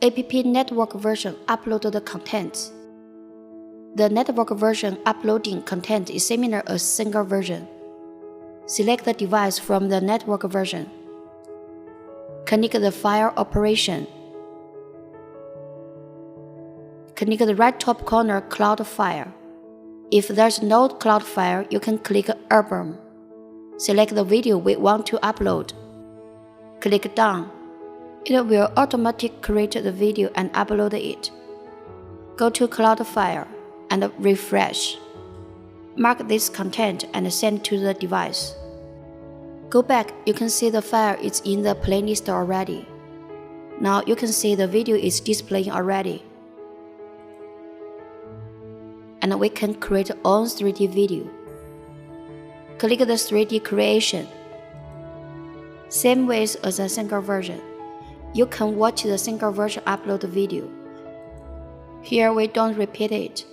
app network version upload the content. The network version uploading content is similar as single version. Select the device from the network version. Click the file operation. Click the right top corner cloud file. If there's no cloud file, you can click album. Select the video we want to upload. Click done. It will automatically create the video and upload it. Go to cloud file and refresh. Mark this content and send to the device. Go back, you can see the file is in the playlist already. Now you can see the video is displaying already. And we can create our own 3D video. Click the 3D creation. Same way as a single version. You can watch the single version upload video. Here we don't repeat it.